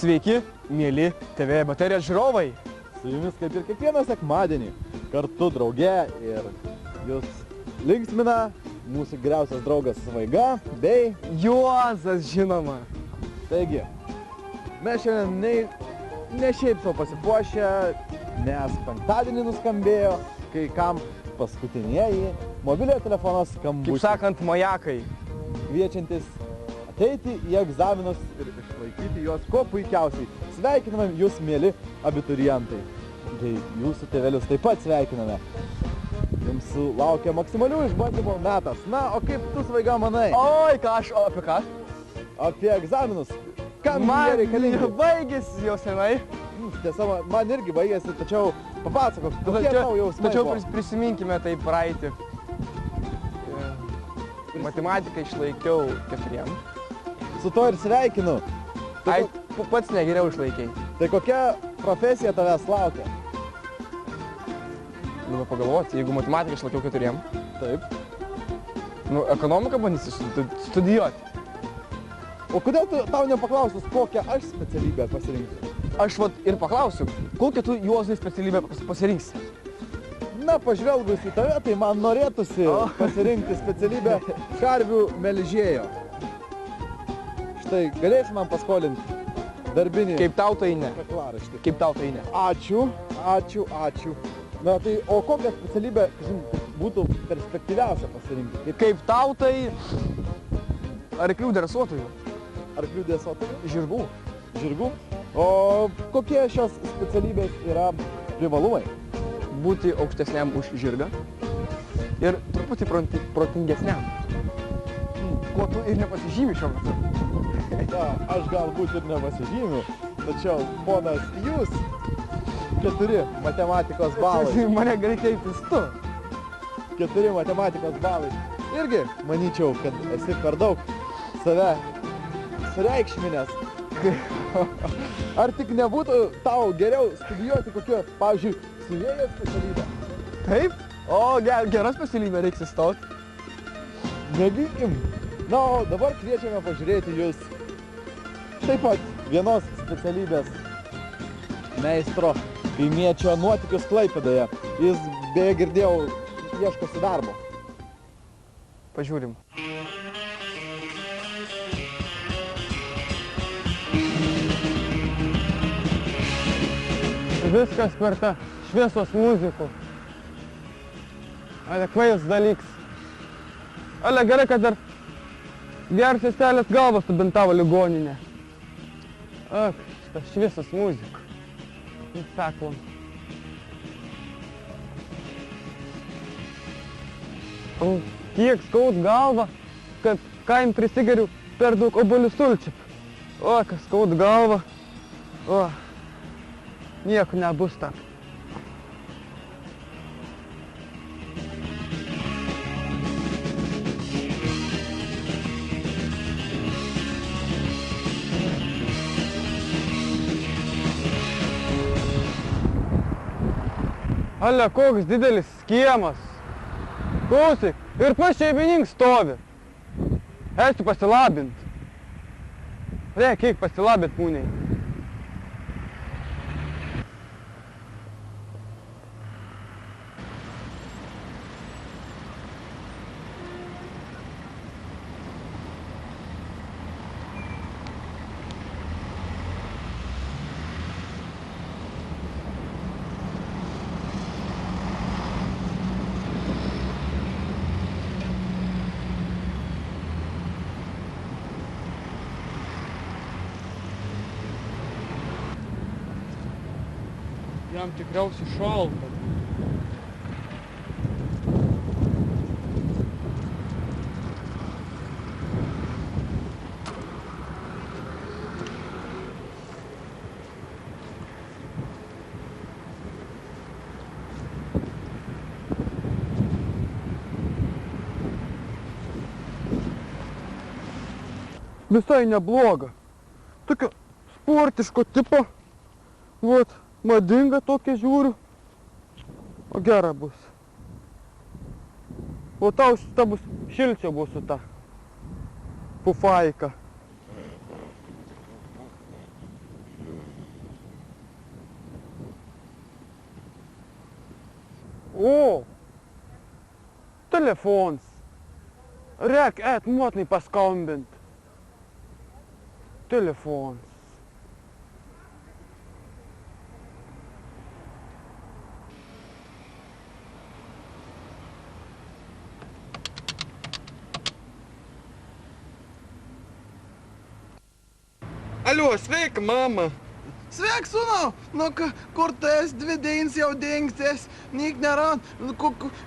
Sveiki, mieli TV baterijos žiūrovai. Su jumis kaip ir kiekvieną sekmadienį kartu drauge ir jūs linksmina mūsų geriausias draugas Svaiga bei Juozas, žinoma. Taigi, mes šiandien ne šiaip savo pasipuošę, nes penktadienį nuskambėjo, kai kam paskutinieji mobiliojo telefono skambučiai. Kaip sakant, majakai. Kviečiantis ateiti į egzaminus ir išlaikyti juos kuo puikiausiai. Sveikiname jūs, mieli abiturientai. Tai jūsų tėvelius taip pat sveikiname. Jums laukia maksimalių išbandymų metas. Na, o kaip tu, Svaiga, manai? Oi, apie ką? Apie egzaminus. Kam jie reikalingi? Man baigėsi jau senai. Tiesa, man irgi baigėsi, tačiau papasakok, kokie tau jausmai buvo? Tačiau prisiminkime tai praeitį. Matematiką išlaikiau 4. Su to ir sveikinu. Ai, pats negeriau išlaikiai. Tai kokia profesija tavęs laukia? Nu, pagalvoti, jeigu matematiką išlaikiau 4. Taip. Nu, ekonomiką bandysi studijuoti. O kodėl tau nepaklausus, kokią aš specialybę pasirinksiu? Aš vat ir paklausiu, kokią tu, Juozai, specialybę pasirinksi? Na, pažvelgus į tave, tai man norėtųsi pasirinkti specialybę karvių melžėjo. Štai, galėsi man paskolinti darbinį Kaip tau tai ne. kaklaraštį. Kaip tau tai ne. Ačiū. Na, tai, o kokią specialybę, būtų perspektyviausia pasirinkti? Kaip tau tai arklių dresuotojų. Arklių dresuotojų? Žirgų. O kokie šios specialybės yra privalumai? Būti aukštesniam už žirgą ir truputį protingesniam. Kuo tu ir nepasižymi šiuo metu. Na, aš galbūt ir nepasižymiu, tačiau ponas jūs 4 matematikos balai. Mane gali kreiptis tu. 4 matematikos balai. Irgi manyčiau, kad esi per daug save sureikšminęs. Ar tik nebūtų tau geriau studijuoti kokio, pavyzdžiui, siuvėjo specialybę? Taip? O, gera specialybė reiks įstoti. Mėginkim. Na, o dabar kviečiame pažiūrėti jūs taip pat vienos specialybės meistro kaimiečio nuotykius Klaipėdoje. Jis, beje, girdėjau, ieškosi darbo. Pažiūrim. Viskas per tą šviesos muzikų. Ale kvailas dalyks. Ale gerai, kad dar geras seselės galvas subintavo ligoninę. Ak, šitą šviesos muziką. Sakom. O kiek skaud galva, kad kaim prisigeriu per daug obuolių sulčių. O, kas skaud galva. O. Nieko nebus tak. Ale, koks didelis kiemas. Klausyk, ir pas šeimininkas stovi. Eisiu pasilabint. Reikia, kiek pasilabint mūniai. Jam tikriausiai šalta. Visai nebloga. Tokio sportiško tipo. Vat, madinga tokia žiūriu. O gera bus. O tau šita bus šilčiau bus su ta pufaika. O! Telefons. Reik, motinai paskambint. Telefons. Alio, sveika, mama. Sveiki, sūnau! Nu, kur tu esi? 2 dienas jau dingsies, nik nėra.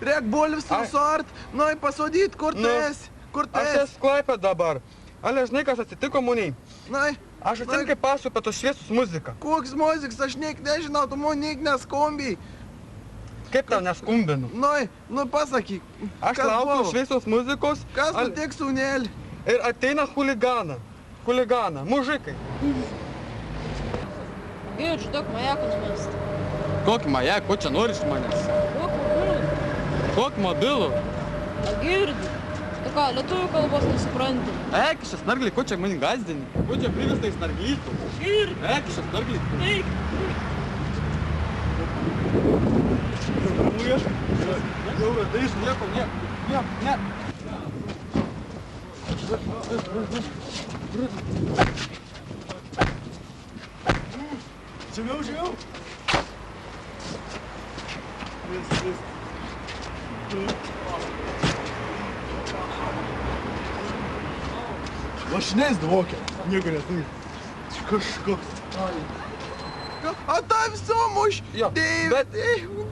Reik bulves suart, nu, pasodyti, kur tu esi? Kur tu Aš esi? esu Klaipėdoje dabar. Ale, žinai, kas atsitiko muniai? Na, Aš atsimenu, kai pasakoju apie tos šviesus muziką. koks muzikas, aš nik nežinau, tu man nik neskumbiai. Kaip tau neskumbinu? Nu, pasakyk. Aš kas laukiu buvo? šviesos muzikos Kas nutik, sūnėlį? ir ateina chuligana, mužikai. Girdi, daug majakų numest. Kokį mają, ko čia nori iš manęs? Daug mobilų. Kokį mobilų? Girdi. Tu ką, lietuvių kalbos nesupranti. Eik, šis snarglį, ko čia mani gazdini? Ko čia privestai snarglytų? Girdi. Eik, šis snarglį. Eik. Jau radai iš nieko. Žemiau. Mašinės dvokia. Nieko neturi. Kažkoks. A tai visomuš. Jo, bet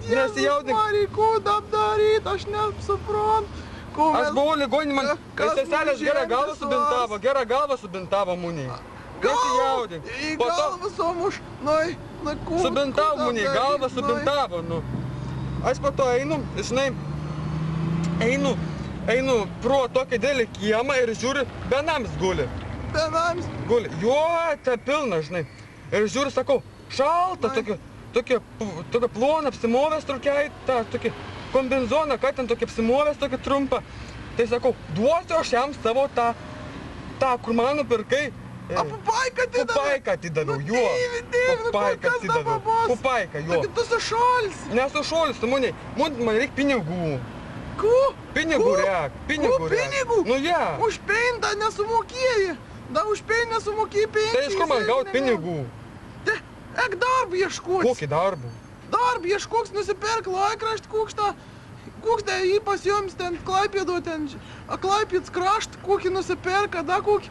nesijaudink. Marija, ko dam daryt, aš nesuprantu. Aš buvau ligoninė, man seselės gerą galvą subintavo muniai. Nesijaudink. Į Po to galvą somuš. Na, ko? subintavo muniai, galvą subintavo, nu. Aš po to einu pro tokį dėlį kiemą ir žiūriu, benamis guli. Benamis. Guli. Jo, te pilna, žinai. Ir žiūriu, sakau, šalta, tokia plona, apsimovęs trukiai, tokį kombinzoną, ką ten tokį apsimovęs, tokį trumpą. Tai sakau, duosiu aš jam savo tą, kur man nupirkai. A pupaiką atidaviau? Pupaiką atidaviau, jo. Pupaiką atidaviau. Pupaiką, jo. Tu sušolis. Nesušolis, muniai. Man reikia pinigų. Ko? Pinigų reik. Ko pinigų? Nu, ja. Už peintą nesumokėjai. Da už peintą nesumokėjai pensijai. Tai iš ko man gaut pinigų? Te, ek darbą ieškoti. Kokį darbą? Darbą ieškoks, nusipirk laikraštį, koks tai jį pasijoms ten Klaipėdo, ten Klaipėds kraštą, kokį nusipirka, da kokį,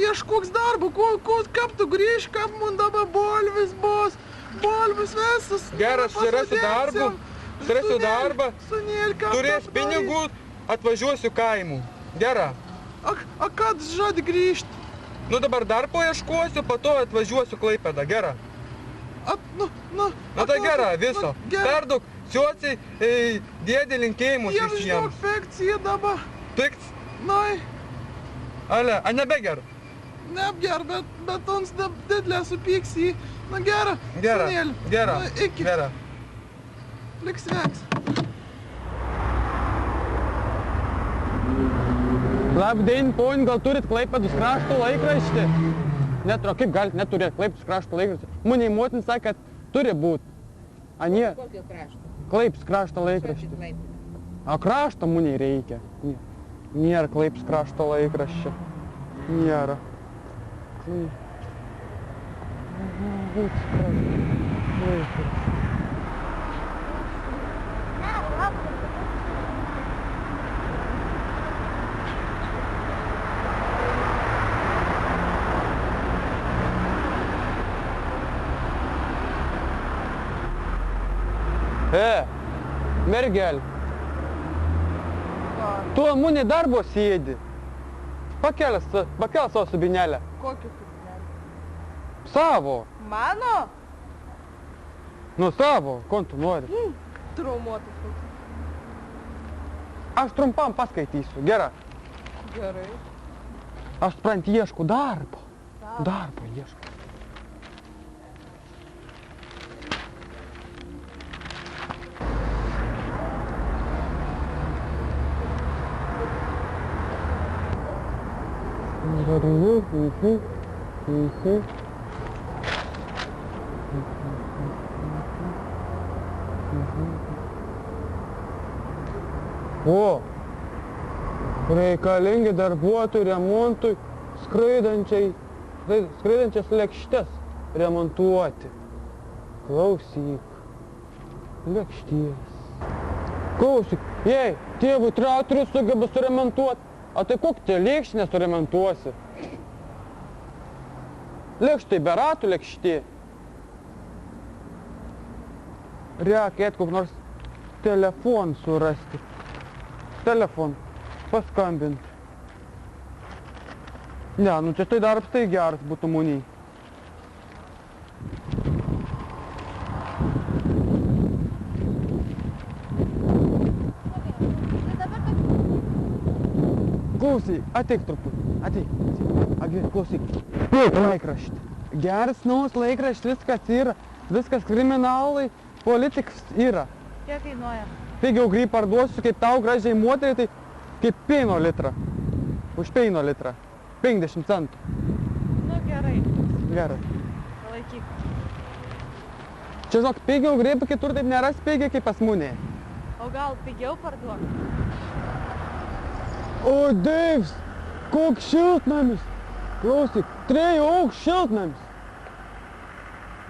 ieškoks darbą, kaip tu grįž, kaip man dabar bolvis bus, bolvis visas. Geras, surasiu darbą, Sunėlį, kaip turės pinigų, atvažiuosiu kaimų. Gera. A kad žadi grįžti? Nu dabar dar paieškosiu, po to atvažiuosiu Klaipėdą, gera. Nu tai gera, viso. Perduok Ciociai dėdė linkėjimus Jiems visiems. žinok, fikcija dabar. Pikts? Nai, Ale, a nebeger? neapger, bet ons didelė supyksį. Na gera, Gera, sunėlį. gera, Na, iki. gera. Liks sveiks. Labdien, poni, gal turit Klaipėdos krašto laikraštį? Kaip galit neturėti Klaipėdos krašto laikraštį? Muniai motin sakė, kad turi būt. A nie? Kokio krašto? Klaipėdos krašto laikraštį. A krašto muniai reikia. Nėra Klaipėdos krašto laikraščio. Nėra. Klaipėdos krašto laikraščio. Mergelė. Tu amūnį darbo sėdi. Pakel savo subinėlę. Kokį subinėlį? Savo. Mano? Nu savo, ko tu nori. Traumuotas koks. Aš trumpam paskaitysiu, gera. Gerai. Aš supranti, ieškau darbo. Darbo ieškau. O, reikalingi darbuotojų remontui skraidančias lėkštes remontuoti. Klausyk, lėkštės. Klausyk, jei tėvui traktorius sugeba suremontuoti, o tai kokį tie lėkštį nesuremontuosi? Lėkštai be ratų lėkštė. Reikėtų kokį nors telefoną surasti. Telefon, paskambinti. Ne, nu čia tai darbas tai geras būtų mūniai. Klausyk, ateik truputį, ateik. Klausyk, laikraštį. Geras naujas laikraštis, viskas yra. Viskas kriminalai, politikas yra. Kiek kainuoja? Pigiau grį parduosiu, kaip tau gražiai moteriai, tai kaip peino litrą. Už peino litrą. 50 centų. Nu gerai. Gerai. Palaikyk. Čia žinok, pigiau grį, kitur taip nėra pigiai kaip pas mūnė. O gal pigiau parduok? O, Deivs, koks šiltnamis. Klausyk, 3 aukštų šiltnamis.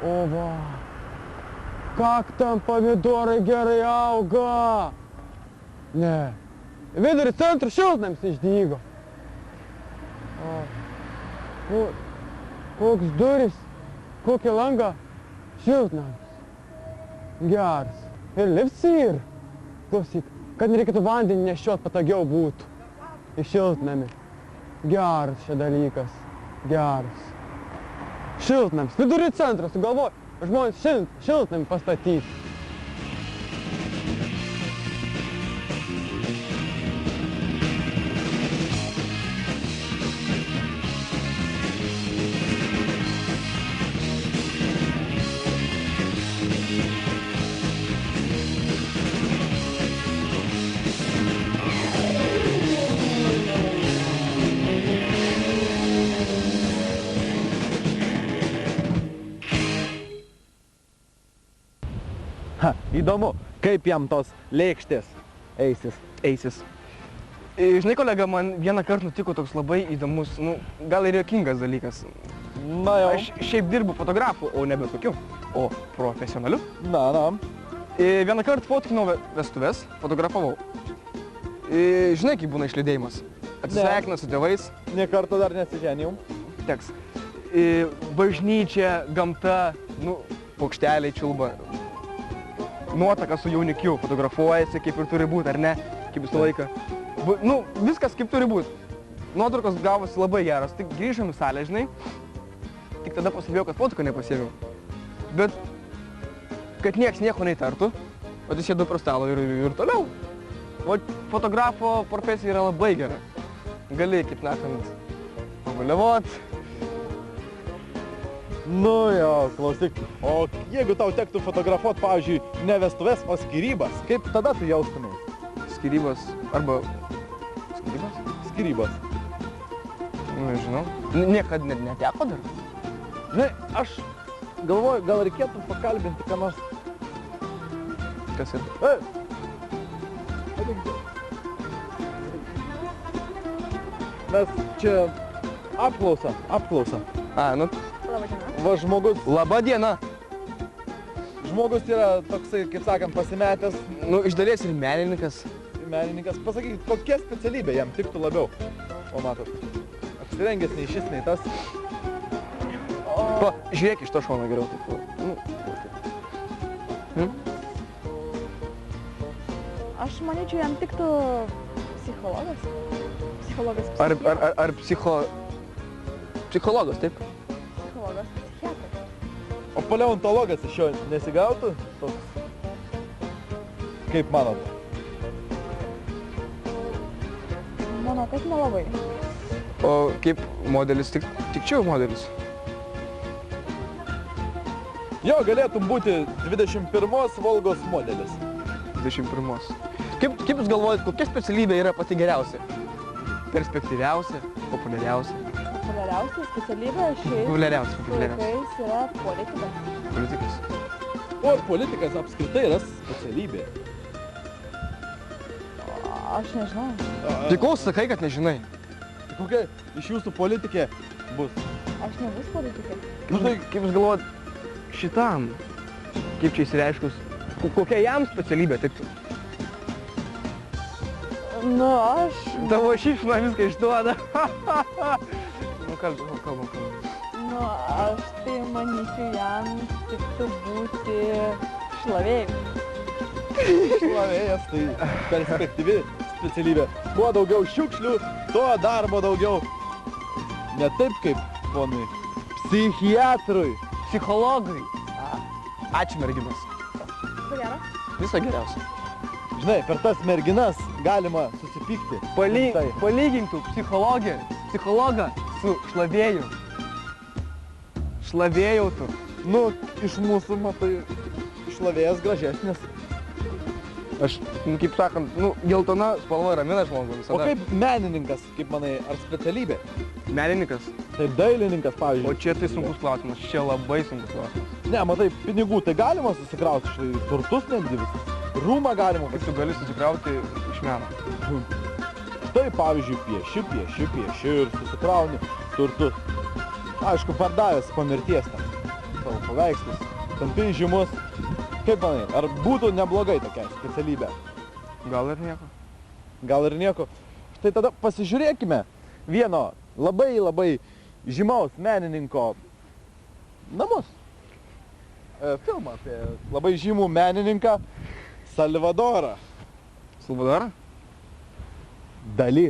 O, va. Kak tam pomidorai gerai auga. Ne. Vidury centro šiltnamis išdygo. O, koks duris, kokį langą šiltnamis. Geras. Ir lifts yra. Klausyk, kad nereikėtų vandenį nešiot, patogiau būtų. Į šiltnamį. Geras šia dalykas. Geras. Šiltnamis. Vidury centro, sugalvoju. Žmonės šiltnamį pastatyti. Įdomu, kaip jam tos lėkštės eisis. Žinai, kolega, man vieną kartą nutiko toks labai įdomus, nu, gal ir juokingas dalykas. Na jau. Aš šiaip dirbu fotografu, o ne bet kokiu, o profesionaliu. Na. Vieną kartą fotkinau vestuves, fotografavau. Žinai, kaip būna išlydėjimas. Atsisveikina su tėvais. Nė karto dar nesiženijau. Teks. Bažnyčia, gamta, nu, paukšteliai čiulba. Nuotaka su jaunikiu, fotografuojasi, kaip ir turi būti, ar ne, kaip visą laiką. Nu, viskas kaip turi būti. Nuotraukos gavosi labai geras, tik grįžom į salę, žinai, tik tada pasibėjau, kad fotoko nepasėmiau. Bet, kad nieks nieko neįtartų, o tai sėdu prie stalo ir toliau. O fotografo profesija yra labai gera. Gali, kaip nakant, pavaliavot. Nu jo, klausyk, o jeigu tau tektų fotografuot, pavyzdžiui, ne vestuves, o skyrybas, kaip tada tu jaustumės? Skyrybas arba... Skyrybas? Skyrybas. Nežinau. Niekad neteko dar. Žinai, aš galvoju, gal reikėtų pakalbinti, ką nors. Kas ir? Mes čia apklausa. A, nu... Labą dieną. Va žmogus, Labą dieną. žmogus yra toksai, kaip sakant, pasimetęs Nu, iš dalies ir menininkas. menininkas. Pasakykit, kokia specialybė jam tiktų labiau. O matot, apsirengęs nei šis, nei tas. Pa, žiūrėk iš to šono geriau. Taip, nu, Aš manyčiau, jam tiktų psichologas. Psichologas, Ar psichologas, taip? psichologas, psichiatras. O paleontologas iš jo nesigautų? Toks. Kaip manot? Manau, kad nelabai. O kaip modelis, tik čia jau modelis. Jo, galėtum būti 21 Volgos modelis. 21. Kaip jūs galvojat, kokia specialybė yra pati geriausia? Perspektyviausia, populiariausia? Populiariausia specialybė šiais Populiariausia. laikais yra politikas. Politikas. O politikas apskritai yra specialybė. Aš nežinau. Tai kol sakai, kad nežinai. Tai kokia iš jūsų politikė bus? Aš nebus politikė. Nu tai Kaip jūs galvojat, šitam, kaip čia įsireiškus, kokia jam specialybė tiktų? Nu, aš... Tavo šypsna viską išduoda. Nu, kalbam. Nu, aš tai manyčiau, jam tiktų būti šlavėjui. šlavėjas, tai perspektyvi specialybė. Kuo daugiau šiukšlių, tuo darbo daugiau. Ne taip kaip ponui psichiatrui. Psichologai. Ačiū merginas. Viso gero? Viso geriausio. Žinai, per tas merginas galima susipykti. Tai. Palygintų psichologą su šlavėju. Šlavėjau tu. Nu, iš mūsų, matai, šlavėjas gražesnis. Aš, kaip sakant, geltona spalva ramina žmogų visada. O kaip menininkas, kaip manai, ar specialybė? Menininkas? Taip, dailininkas, O pavyzdžiui. čia tai sunkus klausimas, čia labai sunkus klausimas. Ne, matai, pinigų tai galima susikrauti, štai turtus netgi visus. Rūmą galima Kaip tu gali susikrauti iš meno? Tai, pavyzdžiui, pieši ir susikrauni turtus. Aišku, pardavęs po mirties ten savo paveikslus, tampi žymus. Kaip manai, ar būtų neblogai tokia specialybė? Gal ir nieko. Gal ir nieko. Štai tada pasižiūrėkime vieno labai žymaus menininko namus. Filmą apie labai žymų menininką Salvadorą Salvadorą? Dali.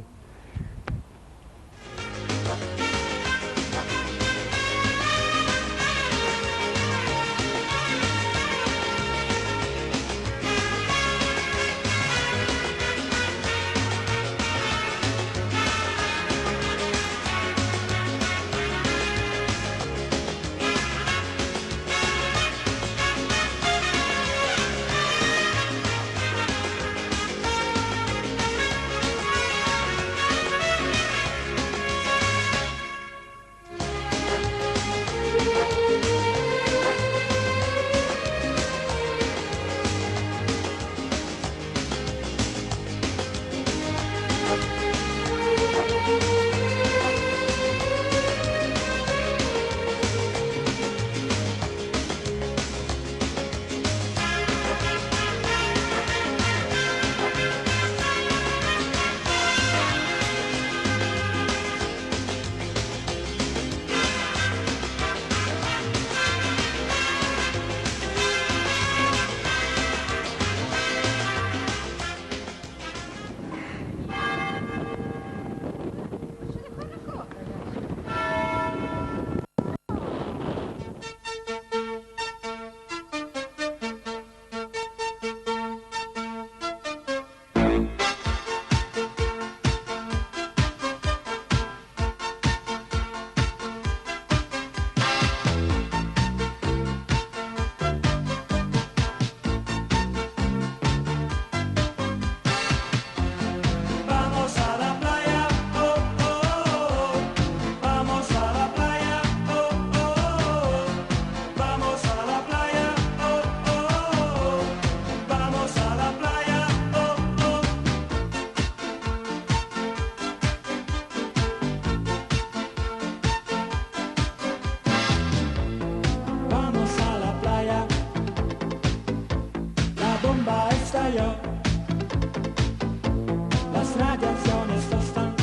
Las radiaciones tostan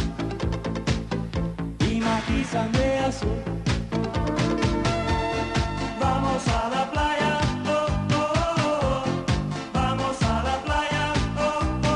y matizan de azul. Vamos a la playa, oh, oh, oh. Vamos a la playa, oh, oh.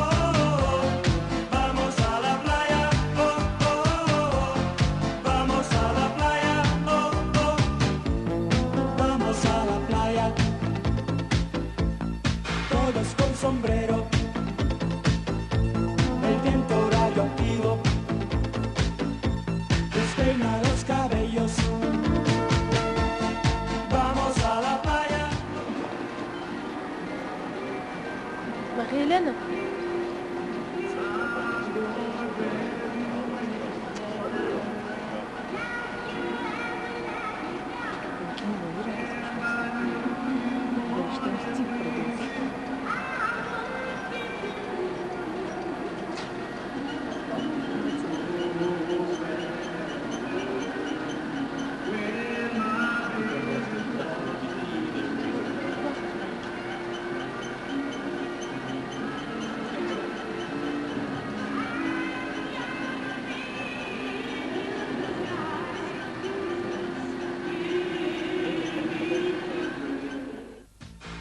Lena.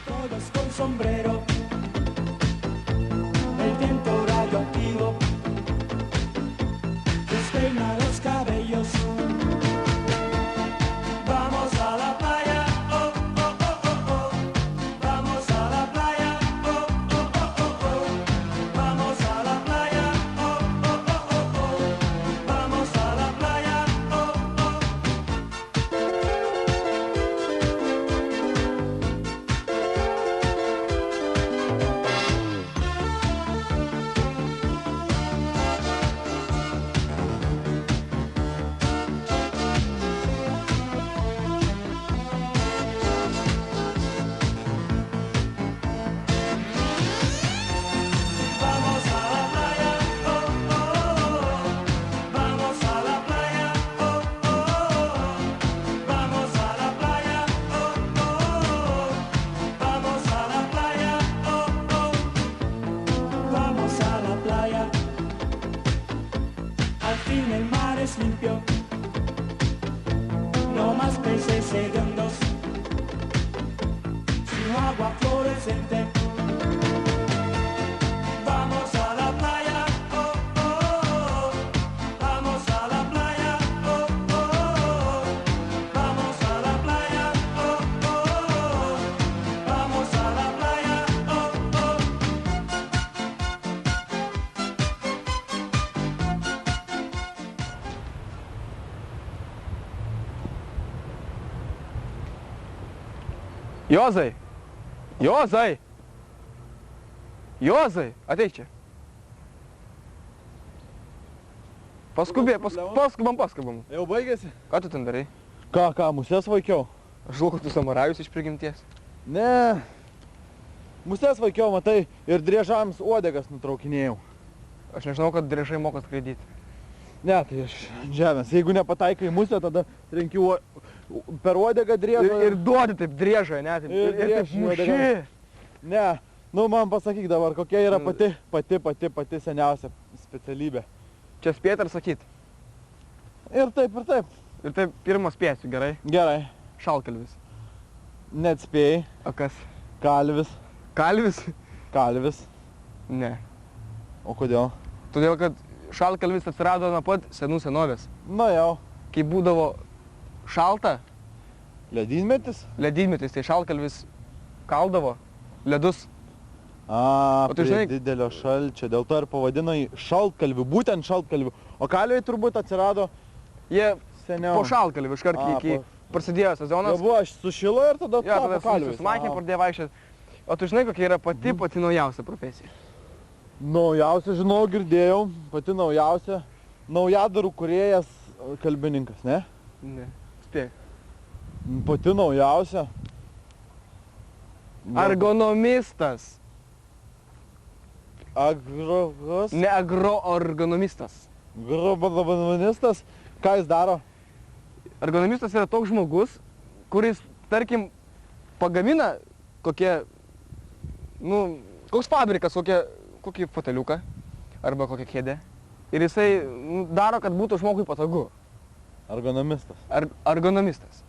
Todos con sombrero, el viento radioactivo despeina los cabellos. Vamos a la playa, oh, oh, oh, oh, oh. Vamos a la playa, oh, oh, oh, oh, oh. Vamos a la playa, oh, oh, oh, oh, oh. Vamos a la playa, oh, oh. Vamos a la playa, oh, oh, oh. Vamos a la playa, oh, oh, oh. Vamos a la playa, oh, oh, oh. Vamos a la playa, oh, oh. Vamos a la playa. Al fin el mar es limpio. No más peces hediondos, sino agua fluorescente. Vamos a la playa, oh, oh, oh. Vamos a la playa, oh, oh, oh. Vamos a la playa, oh, oh, oh. Vamos a la playa, oh, oh. Juozai! Juozai! Juozai! Ateik čia. Paskubam. Jau baigėsi? Ką tu ten darai? Ką, musės vaikiau? Aš žinau, kad tu samarajus iš prigimties. Ne. Musės vaikiau, matai, ir driežams uodegas nutraukinėjau. Aš nežinau, kad driežai moka skraidyti. Ne, tai aš ant žemės. Jeigu nepataikai į musę, tada renki per uodegą driežą. Ir duodi taip driežą, ne? Taip, Ir ir taip driežą muši. uodegą. Ne, nu man pasakyk dabar, kokia yra pati seniausia specialybė. Čia spėt ar sakyt? Ir taip, ir taip. Ir taip pirmas spėsiu, gerai? Gerai. Šalkalvis. Net spėjai. O kas? Kalvis. Kalvis? Kalvis. Ne. O kodėl? Todėl, kad šalkalvis atsirado nuo pat senų senovės. Na jau. Kai būdavo šalta, Ledynmetis? ledynmetis, tai šalkalvis kaldavo ledus. A, O tu prie žinai- didelio šalčio. Dėl to ir pavadino jį šaltkalviu. Būtent šaltkalviu. O kalviai turbūt atsirado Jie seniau. po šalkalvių iškart, A, kai prasidėjo Jau sezonas. buvo, aš sušilo ir tada Jo, tada tapo kalvis. susimakė, pradėjo vaikščioti. O tu žinai, kokia yra pati naujausia profesija? Naujausia, žinau, girdėjau. Pati naujausia. Naujadarų kūrėjas kalbininkas, ne? Ne. Spėk. Pati naujausia. Ergonomistas. Agrogos. Ne agroergonomistas. Grobanistas. Ką jis daro? Ergonomistas yra toks žmogus, kuris, tarkim, pagamina kokie, koks fabrikas, kokį foteliuką arba kokią kėdę. Ir jisai daro, kad būtų žmogui patogu. Ergonomistas. Ergonomistas.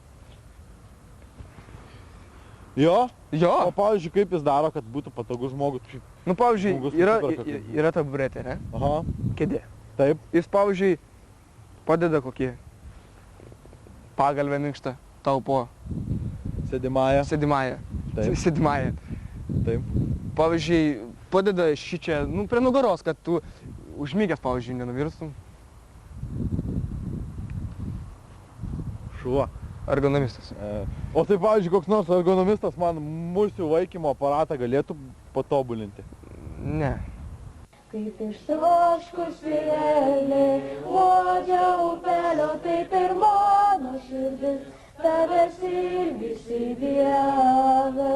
Jo? Jo. O pavyzdžiui, kaip jis daro, kad būtų patogu žmogui? Nu, pavyzdžiui, Žmogus yra, nusiperka kaip- yra taburetė, ne? Aha. Kėdė. Taip. Jis, pavyzdžiui, padeda kokį pagalvę minkštą tau po Sėdimąją. sėdimąją. Taip. Sėdimąją. Taip. Pavyzdžiui, padeda šičia, prie nugaros, kad tu užmygęs, pavyzdžiui, nenuvirstum. Šuo. Ergonomistas. O tai, pavyzdžiui, koks nors ergonomistas man musių vaikymo aparatą galėtų patobulinti. Ne. Kaip ištroškusi elė, uodžia upelio, taip ir mano širdis, tavęs ilgisi Dieve.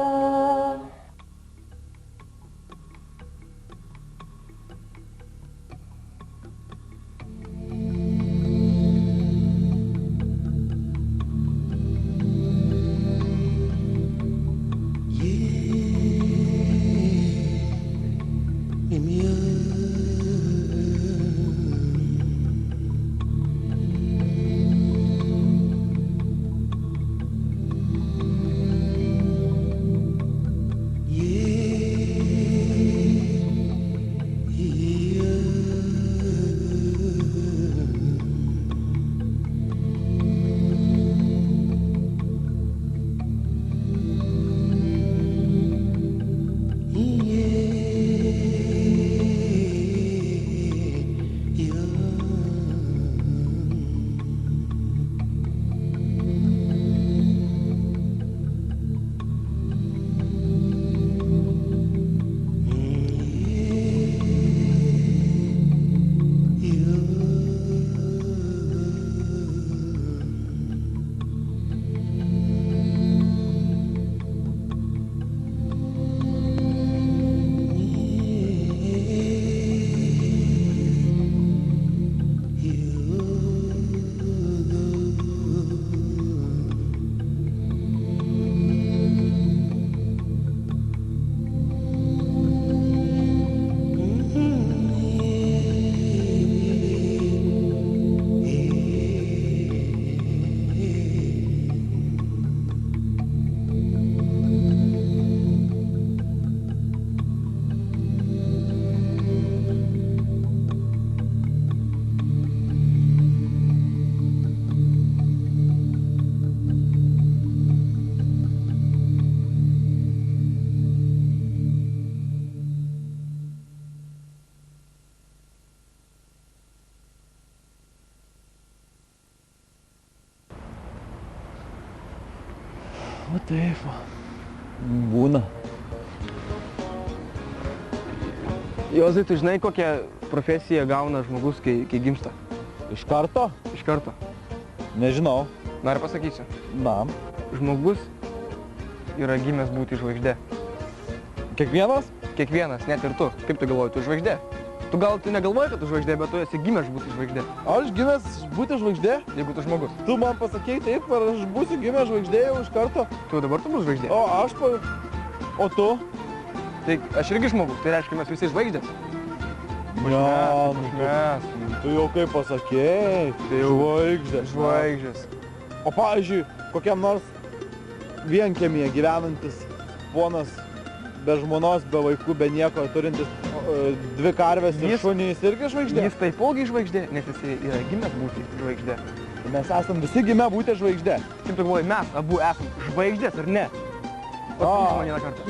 O taip, va. Būna. Juozai, tu žinai, kokią profesiją gauna žmogus, kai gimsta? Iš karto? Iš karto. Nežinau. Na ir pasakysiu. Na. Žmogus yra gimęs būti žvaigždė. Kiekvienas? Kiekvienas, net ir tu. Kaip tu galvoji, tu žvaigždė? Tu gal tu negalvoji, kad tu žvaigždė, bet tu esi gimęs būti žvaigždė. Aš gimęs būti žvaigždė? Jeigu tu žmogus. Tu man pasakei taip, ar aš būsiu gimęs žvaigždė jau iš karto? Tu dabar tu bus žvaigždė. O aš O tu? Tai aš irgi žmogus, tai reiškia, mes visi žvaigždės. Mes. Tu jau kaip pasakei, Tai jau žvaigždės. Žvaigždės. O pavyzdžiui, kokiam nors vienkiemyje gyvenantis ponas be žmonos, be vaikų, be nieko, turintis dvi karves ir šunį, jis irgi žvaigždė? Jis taipogi žvaigždė, nes jis yra gimęs būti žvaigždė. Mes esam visi gimę būti žvaigždė. Kaip tu galvoji, mes abu esam žvaigždės ar ne? Pasakyk man vieną kartą.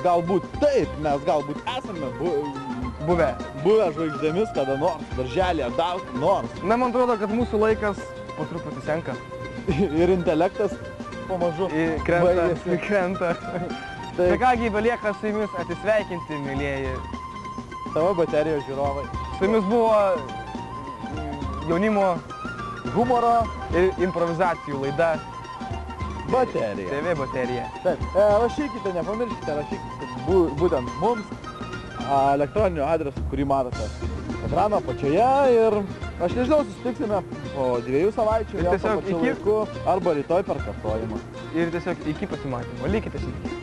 Galbūt taip, mes galbūt esame Buvę. Žvaigždėmis kada nors, darželį ar dar nors. Na, man atrodo, kad mūsų laikas po truputį senka. Ir intelektas pamažu Krenta. Tai kągi, belieka su jumis atsisveikinti, mylieji. Tavo baterijos žiūrovai. Su jumis buvo jaunimo Humoro ir improvizacijų laida baterija. TV baterija. Taip, rašykite, nepamirškite, rašykite būtent mums elektroniniu adresu, kurį matote ekrano apačioje ir aš nežinau, susitiksime po 2 savaičių, Ir vėl tiesiog tuo pačiu iki- laiku, arba rytoj per kartojimą. Ir tiesiog iki pasimatymo. Likite sveiki.